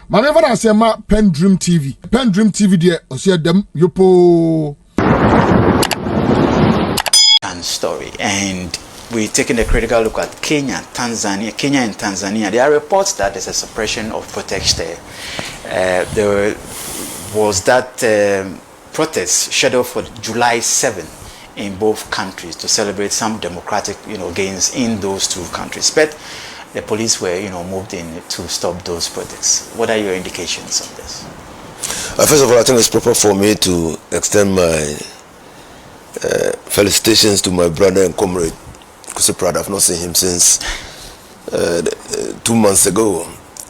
Maneva na sema PENDREAM TV. PENDREAM TV de osia dem yopo. And story, and we're taking a critical look at Kenya and Tanzania. There are reports that there's a suppression of protests there. There was that protest scheduled for July 7th in both countries to celebrate some democratic, gains in those two countries. But the police were, moved in to stop those protests. What are your indications on this? First of all, I think it's proper for me to extend my felicitations to my brother and comrade Kusi Prada. I've not seen him since 2 months ago,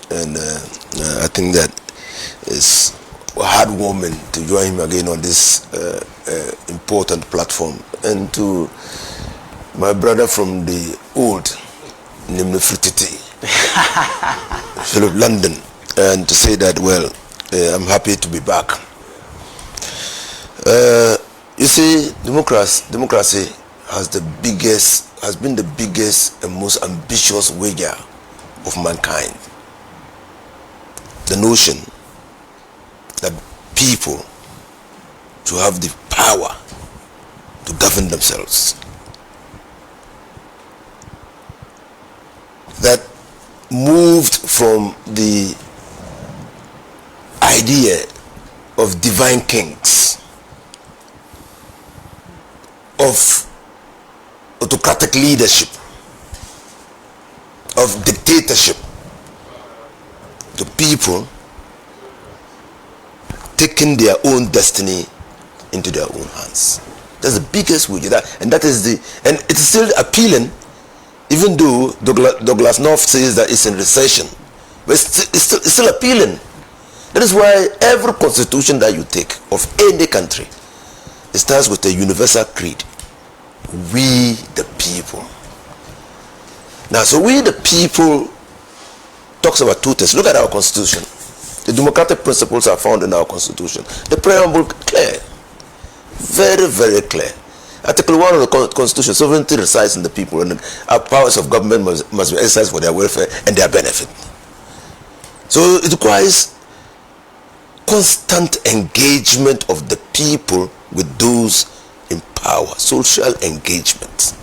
and I think that it's heartwarming to join him again on this important platform. And to my brother from the old Nimno Frititi, Philip London, and to say that, well, I'm happy to be back. You see, democracy has been the biggest and most ambitious wager of mankind. The notion that people to have the power to govern themselves, that moved from the idea of divine kings, of autocratic leadership, of dictatorship, to people taking their own destiny into their own hands. That's the biggest way, and it's still appealing, even though Douglas North says that it's in recession, but it's still appealing. That is why every constitution that you take of any country, it starts with a universal creed. We the people. Now, so we the people talks about two things. Look at our constitution. The democratic principles are found in our constitution. The preamble clear, very, very clear. Article 1 of the constitution: sovereignty resides in the people, and our powers of government must be exercised for their welfare and their benefit. So it requires constant engagement of the people with those in power, social engagement.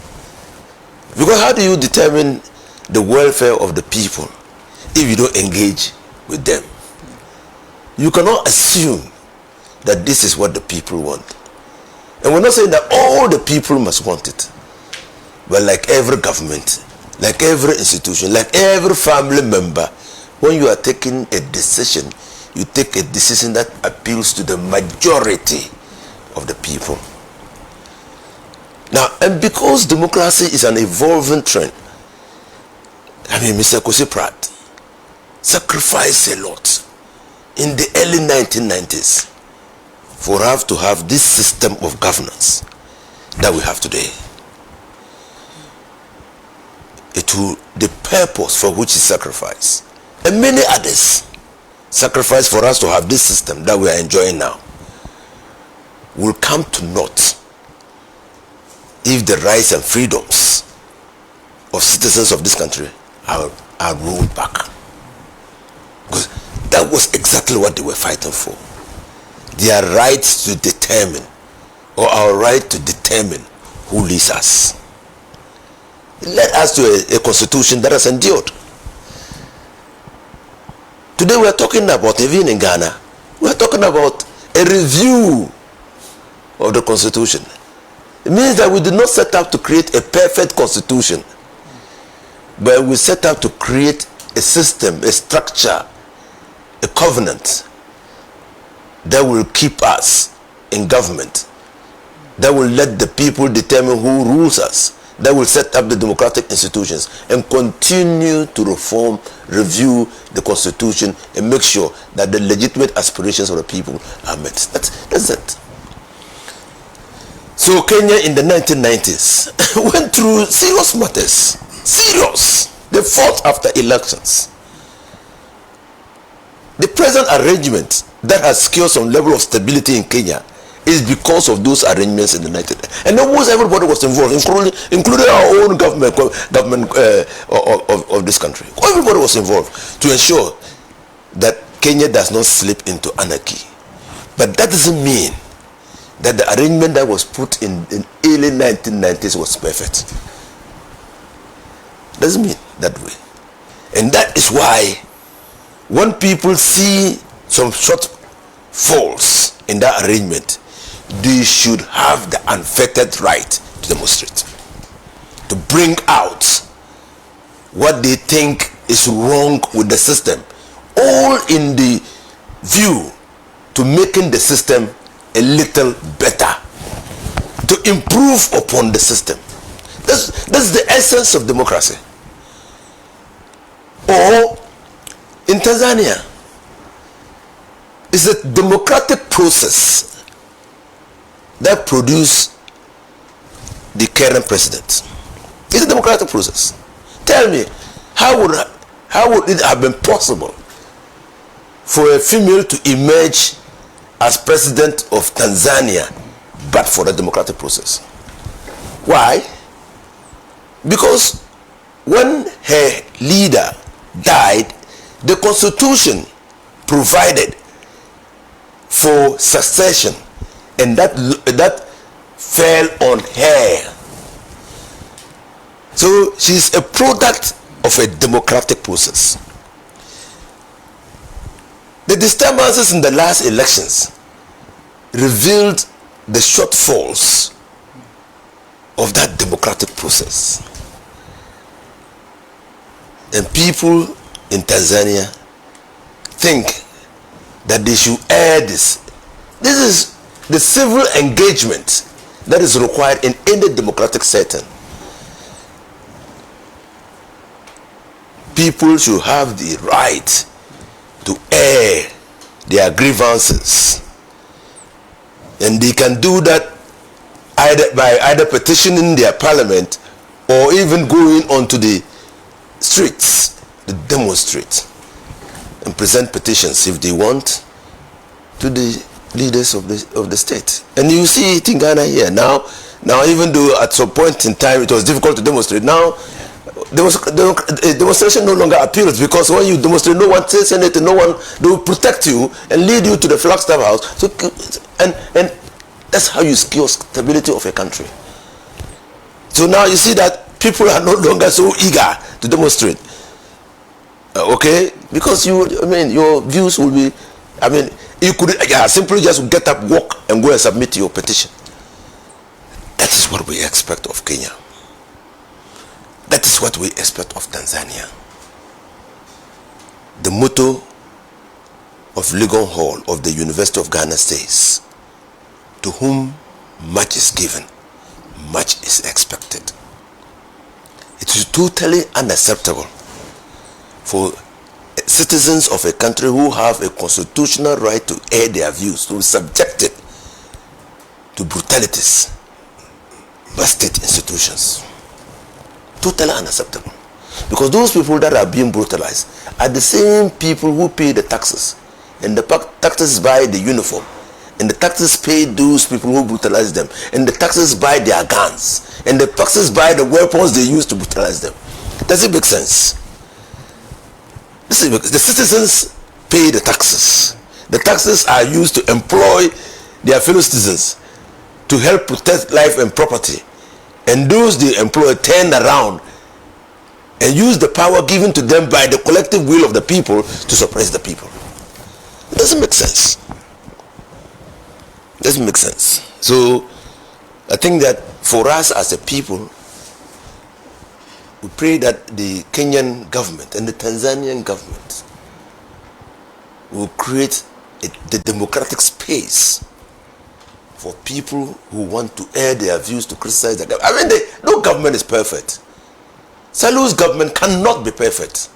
Because how do you determine the welfare of the people if you don't engage with them? You cannot assume that this is what the people want. And we're not saying that all the people must want it. But like every government, like every institution, like every family member, when you are taking a decision, you take a decision that appeals to the majority of the people. Now, and because democracy is an evolving trend, Mr. Kusi Pratt sacrificed a lot in the early 1990s for us to have this system of governance that we have today. The purpose for which he sacrificed, and many others sacrificed for us to have this system that we are enjoying now, will come to naught if the rights and freedoms of citizens of this country are rolled back. Because that was exactly what they were fighting for. Their rights to determine, or our right to determine who leads us. It led us to a constitution that has endured. Today we are talking about, even in Ghana, we are talking about a review of the constitution. It means that we did not set out to create a perfect constitution, but we set out to create a system, a structure, a covenant that will keep us in government, that will let the people determine who rules us, that will set up the democratic institutions and continue to reform, review the constitution and make sure that the legitimate aspirations of the people are met. That's it. So Kenya in the 1990s went through serious matters. Serious. They fought after elections. The present arrangement that has secured some level of stability in Kenya is because of those arrangements in the 1990s. And almost everybody was involved, including our own government of this country. Everybody was involved to ensure that Kenya does not slip into anarchy. But that doesn't mean that the arrangement that was put in early 1990s was perfect. Doesn't mean that way. And that is why when people see some shortfalls in that arrangement, they should have the unfettered right to demonstrate, to bring out what they think is wrong with the system, all in the view to making the system a little better, to improve upon the system. That's the essence of democracy. Or in Tanzania, it's a democratic process that produced the current president. It's a democratic process. Tell me, how would it have been possible for a female to emerge as president of Tanzania but for the democratic process? Why? Because when her leader died, the constitution provided for succession, and that fell on her. So she's a product of a democratic process. The disturbances in the last elections revealed the shortfalls of that democratic process. And people in Tanzania think that they should air this. This is the civil engagement that is required in any democratic setting. People should have the right to air their grievances, and they can do that either petitioning their parliament or even going onto the streets to demonstrate and present petitions if they want to the leaders of the state. And you see it in Ghana here now, even though at some point in time it was difficult to demonstrate, now the demonstration no longer appeals, because when you demonstrate, no one says anything, no one, they will protect you and lead you to the Flagstaff House. So and that's how you secure stability of a country. So now you see that people are no longer so eager to demonstrate. Okay, because your views will be, you could simply just get up, walk, and go and submit your petition. That is what we expect of Kenya. That is what we expect of Tanzania. The motto of Legon Hall of the University of Ghana says, "To whom much is given, much is expected." It is totally unacceptable for citizens of a country who have a constitutional right to air their views to be subjected to brutalities by state institutions. Totally unacceptable. Because those people that are being brutalized are the same people who pay the taxes, and the taxes buy the uniform, and the taxes pay those people who brutalize them, and the taxes buy their guns, and the taxes buy the weapons they use to brutalize them. Does it make sense? The citizens pay the taxes. The taxes are used to employ their fellow citizens to help protect life and property, and those they employ turn around and use the power given to them by the collective will of the people to suppress the people. It doesn't make sense. It doesn't make sense. So I think that for us as a people, we pray that the Kenyan government and the Tanzanian government will create the democratic space for people who want to air their views, to criticize the government. No government is perfect. Salu's government cannot be perfect.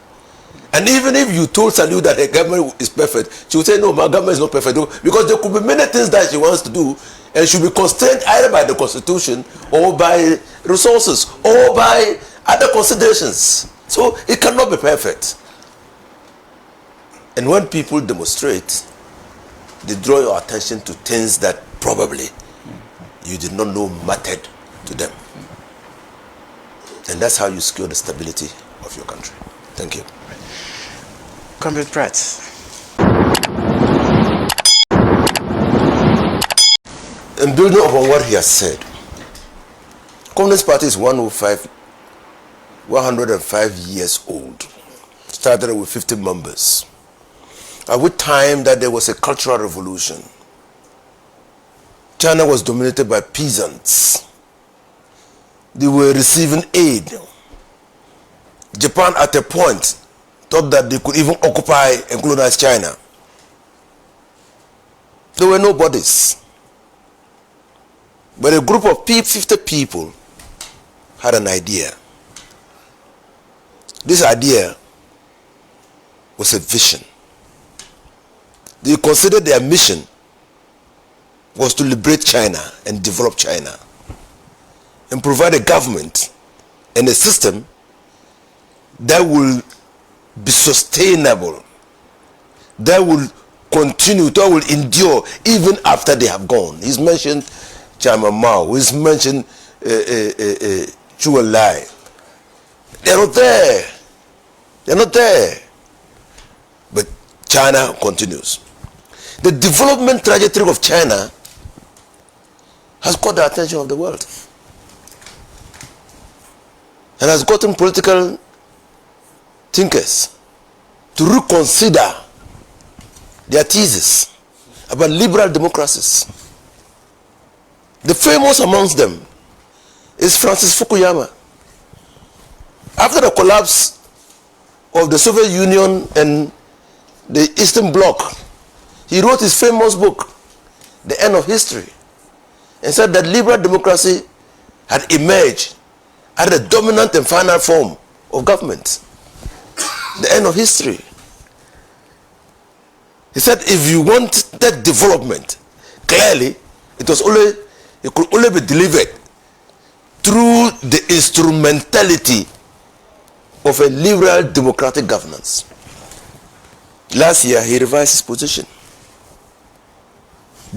And even if you told Salu that her government is perfect, she would say, no, my government is not perfect. Because there could be many things that she wants to do, and she'll be constrained either by the constitution or by resources or by other considerations. So it cannot be perfect. And when people demonstrate, they draw your attention to things that probably you did not know mattered to them. And that's how you secure the stability of your country. Thank you. Comrade Pratt. And building upon what he has said, Communist Party is 105 years old. Started with 50 members. At which time that there was a cultural revolution. China was dominated by peasants. They were receiving aid. Japan at a point thought that they could even occupy and colonize China. There were nobodies. But a group of 50 people had an idea. This idea was a vision. They considered their mission was to liberate China and develop China and provide a government and a system that will be sustainable, that will continue, that will endure even after they have gone. He's mentioned Chairman Mao, he's mentioned Zhou Enlai. They're not there. They're not there. But China continues. The development trajectory of China has caught the attention of the world and has gotten political thinkers to reconsider their thesis about liberal democracies. The famous amongst them is Francis Fukuyama. After the collapse of the Soviet Union and the Eastern Bloc, he wrote his famous book, The End of History, and said that liberal democracy had emerged as the dominant and final form of government. The end of history. He said if you want that development, clearly it could only be delivered through the instrumentality of a liberal democratic governance. Last year he revised his position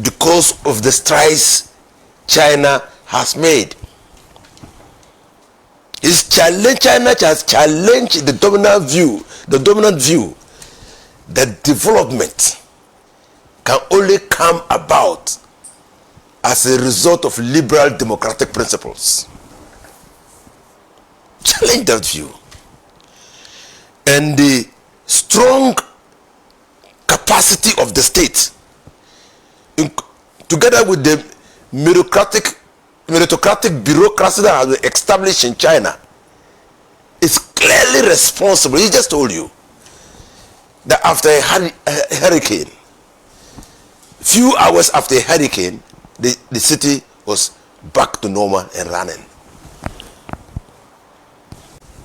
because of the strides China has made. China has challenged the dominant view that development can only come about as a result of liberal democratic principles. Challenge that view. And the strong capacity of the state, together with the meritocratic bureaucracy that has been established in China, is clearly responsible. He just told you that after a hurricane, few hours after a hurricane, the city was back to normal and running.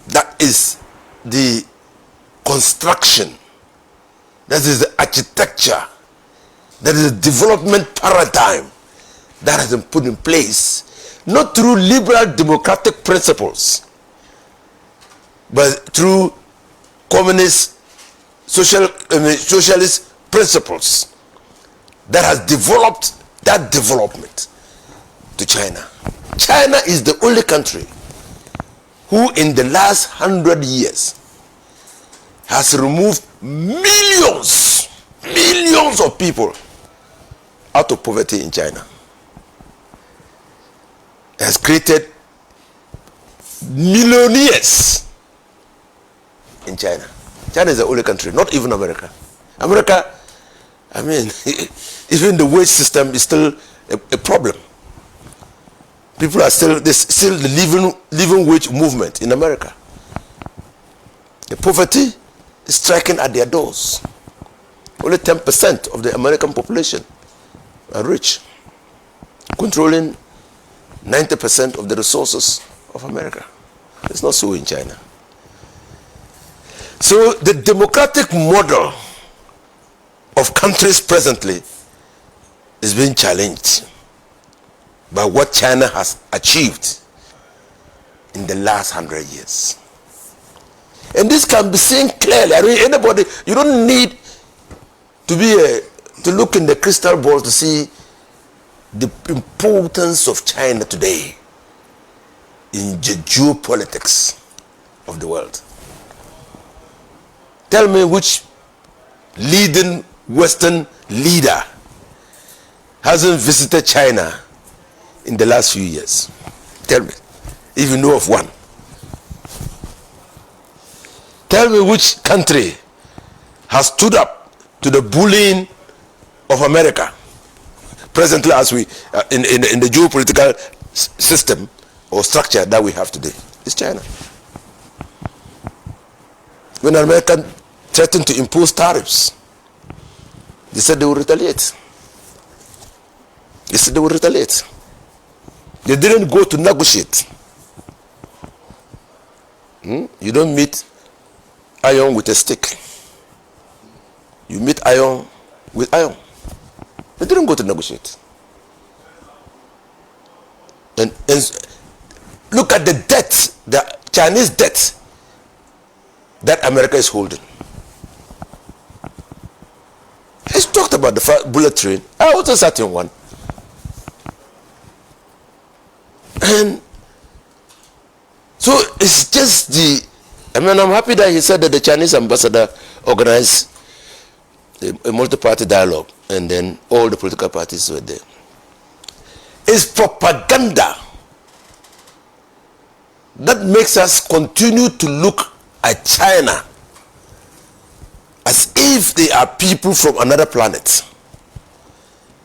That is the construction, that is the architecture, that is the development paradigm that has been put in place, not through liberal democratic principles, but through communist socialist principles that has developed that development to China. China is the only country who in the last 100 years has removed millions of people out of poverty in China. It has created millionaires in China. China is the only country, not even America. America, I mean, even the wage system is still a problem. People are still the living wage movement in America. The poverty is striking at their doors. Only 10% of the American population are rich, controlling 90% of the resources of America. It's not so in China. So the democratic model of countries presently is being challenged by what China has achieved in the last 100 years. And this can be seen clearly. I mean, anybody, you don't need to look in the crystal ball to see the importance of China today in the geopolitics of the world. Tell me which leading Western leader hasn't visited China in the last few years? Tell me, if you know of one. Tell me which country has stood up to the bullying of America presently, as we in the geopolitical system or structure that we have today. It's China. When America threatened to impose tariffs, they said they would retaliate. They said they would retaliate. They didn't go to negotiate. You don't meet iron with a stick. You meet iron with iron. They didn't go to negotiate. And look at the debt, the Chinese debt that America is holding. He's talked about the bullet train. I also sat in one. And so it's just I'm happy that he said that the Chinese ambassador organized a multi-party dialogue and then all the political parties were there. It's propaganda that makes us continue to look at China as if they are people from another planet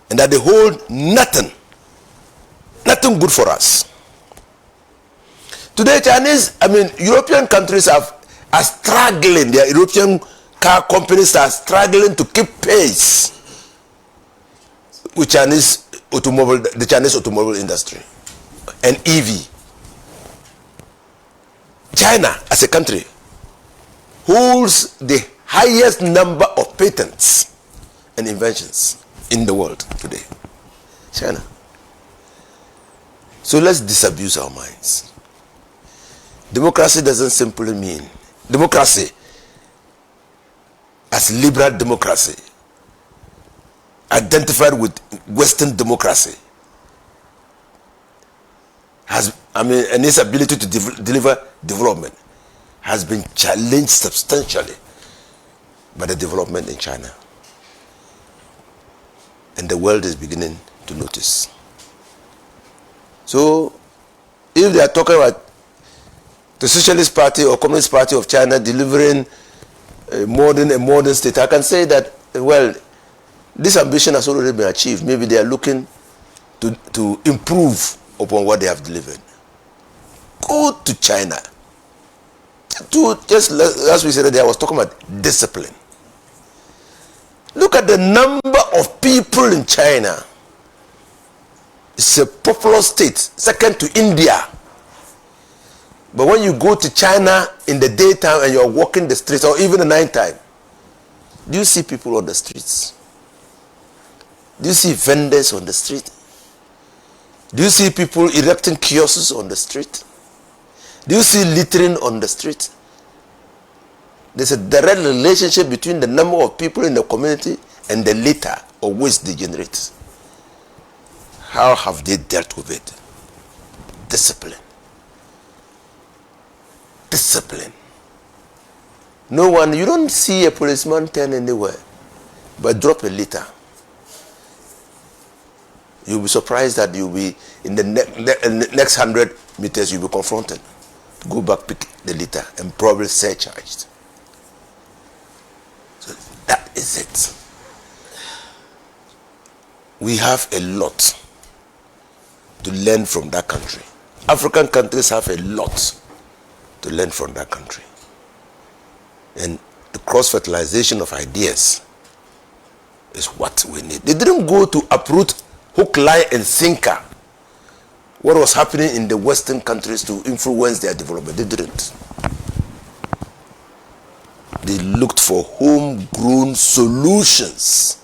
and that they hold nothing good for us. Today, European countries are struggling. Their European car companies are struggling to keep pace with the Chinese automobile industry and EV. China, as a country, holds the highest number of patents and inventions in the world today. China. So let's disabuse our minds. Democracy doesn't simply mean democracy as liberal democracy identified with Western democracy and its ability to deliver development has been challenged substantially by the development in China. And the world is beginning to notice. So, if they are talking about the Socialist Party or Communist Party of China delivering a modern state, I can say that, well, this ambition has already been achieved. Maybe they are looking to improve upon what they have delivered. Go to China. Just as we said, I was talking about discipline. Look at the number of people in China. It's a populous state, second to India. But when you go to China in the daytime and you're walking the streets, or even the nighttime, do you see people on the streets? Do you see vendors on the street? Do you see people erecting kiosks on the street? Do you see littering on the street? There's a direct relationship between the number of people in the community and the litter or waste they generate. How have they dealt with it? Discipline. Discipline. No one, you don't see a policeman turn anywhere, but drop a litter. You'll be surprised that you'll be in the next 100 meters you'll be confronted. Go back, pick the litter, and probably surcharged. So that is it. We have a lot to learn from that country. African countries have a lot to learn from that country. And the cross-fertilization of ideas is what we need. They didn't go to uproot hook, line, and sinker what was happening in the Western countries to influence their development. They didn't. They looked for homegrown solutions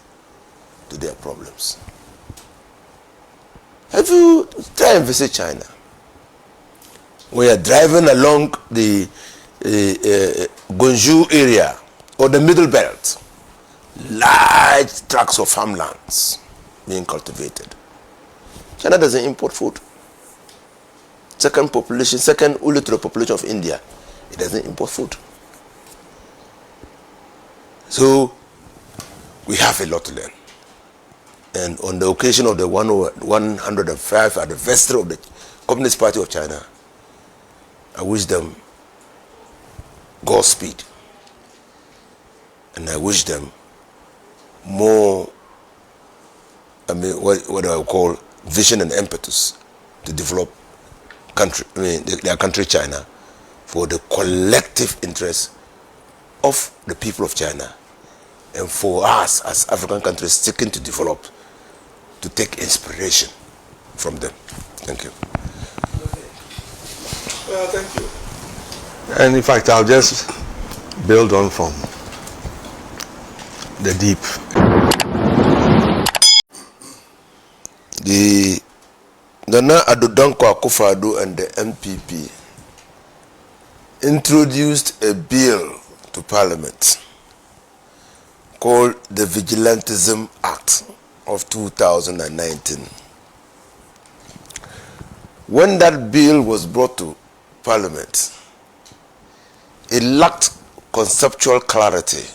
to their problems. Have you tried and visit China? When you're driving along the Guangzhou area or the Middle Belt, large tracts of farmlands being cultivated. China doesn't import food. Second only to the population of India, it doesn't import food. So we have a lot to learn. And on the occasion of the 105th anniversary of the Communist Party of China, I wish them Godspeed. And I wish them more, what I would call vision and impetus to develop their country, China, for the collective interest of the people of China, and for us as African countries seeking to develop, to take inspiration from them. Thank you. Well, thank you. And in fact, I'll just build on from the deep. The Nana Addo Dankwa Akufo-Addo and the NPP introduced a bill to Parliament called the Vigilantism Act of 2019. When that bill was brought to Parliament, it lacked conceptual clarity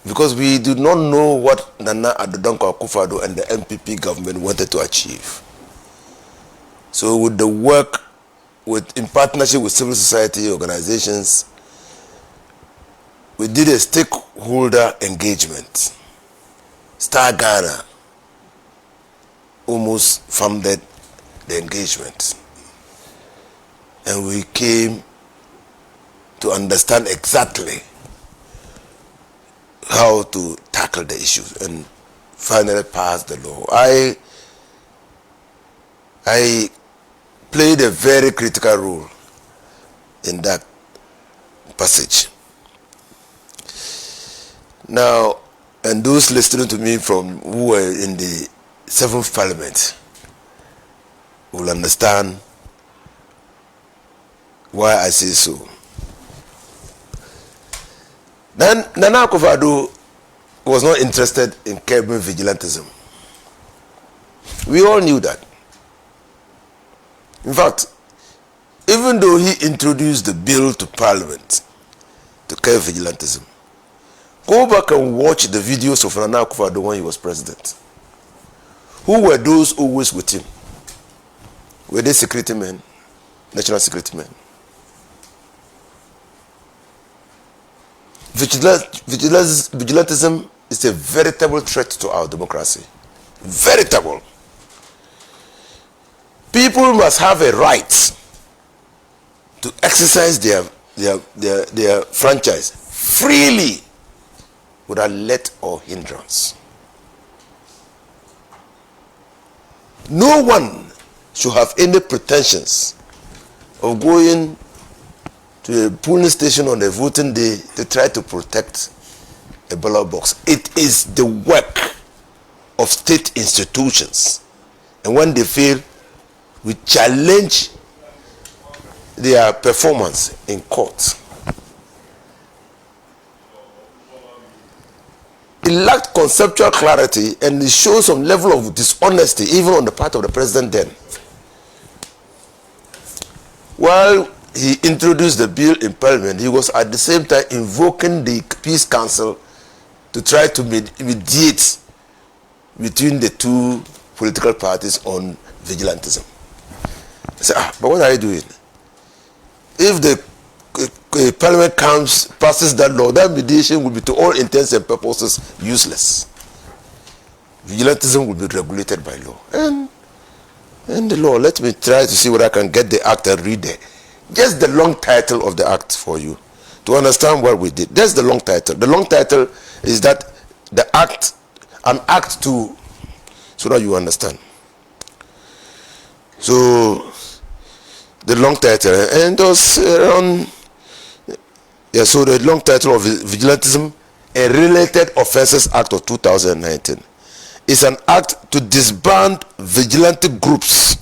because we did not know what Nana Addo Dankwa Akufo-Addo and the NPP government wanted to achieve. So with the work, in partnership with civil society organizations, we did a stakeholder engagement. Star Ghana almost funded the engagement. And we came to understand exactly how to tackle the issues and finally passed the law. I played a very critical role in that passage. Now, and those listening to me from who were in the 7th Parliament will understand why I say so. Then Nana Akufo-Addo was not interested in curbing vigilantism. We all knew that. In fact, even though he introduced the bill to Parliament to curb vigilantism, go back and watch the videos of Nana Akufo-Addo when he was president. Who were those always with him? Were they security men, national security men? Vigilantism is a veritable threat to our democracy. Veritable. People must have a right to exercise their franchise freely without let or hindrance. No one should have any pretensions of going to a polling station on a voting day to try to protect a ballot box. It is the work of state institutions, and when they fail, we challenge their performance in court. It lacked conceptual clarity, and it shows some level of dishonesty even on the part of the president then. While he introduced the bill in Parliament, he was at the same time invoking the Peace Council to try to mediate between the two political parties on vigilantism. I said, but what are you doing? If the Parliament passes that law, that mediation will be to all intents and purposes useless. Vigilantism will be regulated by law. And the law, let me try to see whether I can get the act and read it. Just the long title of the act for you to understand what we did. That's the long title. The long title is that the act, an act to, so that you understand. So the long title, and it was around, so the long title of Vigilantism and Related Offences Act of 2019 is an act to disband vigilante groups,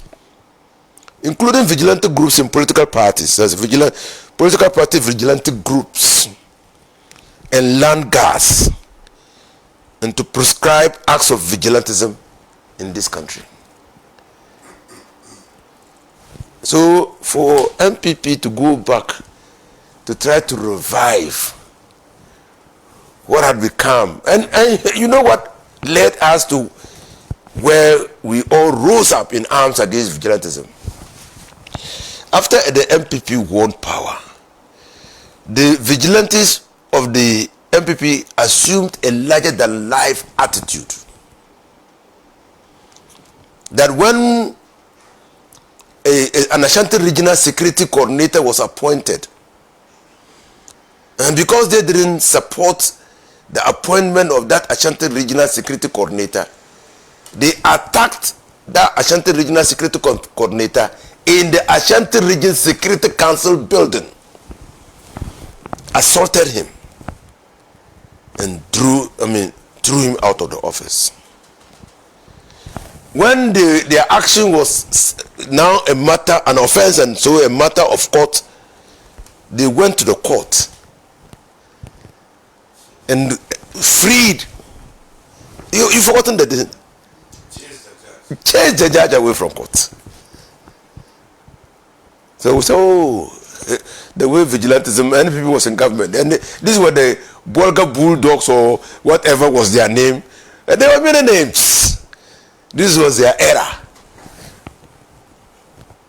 including vigilante groups in political parties, as political party vigilante groups and land guards, and to prescribe acts of vigilantism in this country. So for NPP to go back to try to revive what had become, and you know what, led us to where we all rose up in arms against vigilantism. After the NPP won power, the vigilantes of the NPP assumed a larger-than-life attitude. That when an Ashanti Regional Security Coordinator was appointed, and because they didn't support the appointment of that Ashanti Regional Security Coordinator, they attacked that Ashanti Regional Security Coordinator in the Ashanti Region Security Council building, assaulted him, and threw him out of the office. When their action was now an offense, and so a matter of court, they went to the court and freed. You've forgotten that they changed the judge away from court. So we say, the way vigilantism, NPP was in government, and these were the Bolga Bulldogs or whatever was their name. And there were many names. This was their era.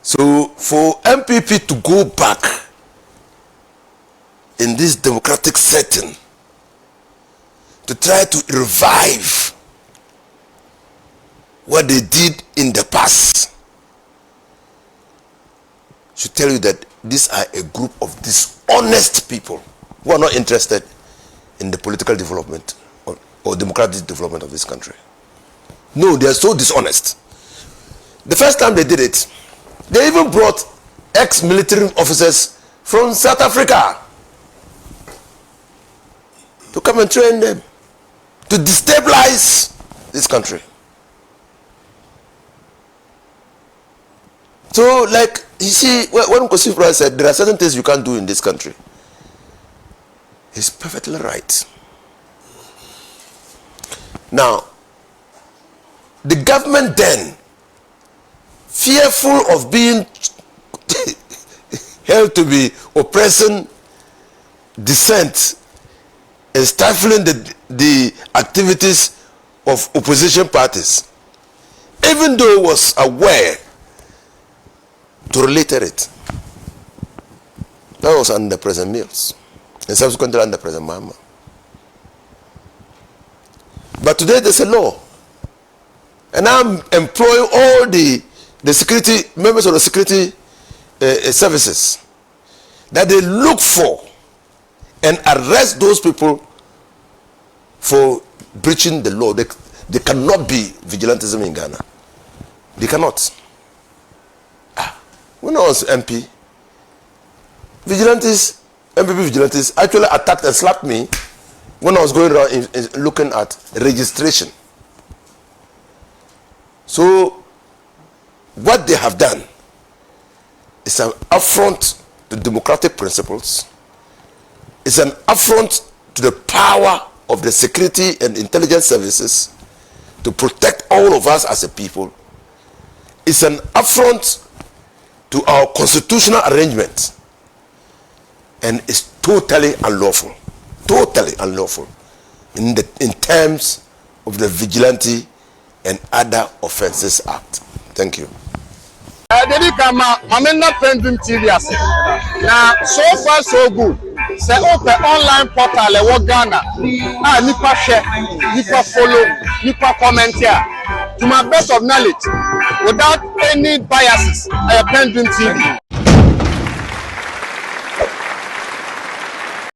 So for NPP to go back in this democratic setting, to try to revive what they did in the past, should tell you that these are a group of dishonest people who are not interested in the political development or democratic development of this country. No, they are so dishonest. The first time they did it, they even brought ex-military officers from South Africa to come and train them, to destabilize this country. So, like, you see, when Kosifra said there are certain things you can't do in this country, he's perfectly right. Now, the government then, fearful of being held to be oppressing dissent and stifling the activities of opposition parties, even though it was aware, tolerated it. That was under President Mills and subsequently under President Mahama. But today there's a law, and I'm employing all the security members of the security services that they look for and arrest those people for breaching the law. They cannot be vigilantism in Ghana. They cannot. When I was MP, NPP vigilantes actually attacked and slapped me when I was going around in looking at registration. So what they have done is an affront to democratic principles. It's an affront to the power of the security and intelligence services to protect all of us as a people. It's an affront to our constitutional arrangement, and it's totally unlawful in terms of the Vigilante and Other Offences Act. Thank you. PENDREAM TV now, so far so good. Say open online portal e wo Ghana. Nipa share, nipa follow, nipa comment here. To my best of knowledge, without any biases, PENDREAM TV.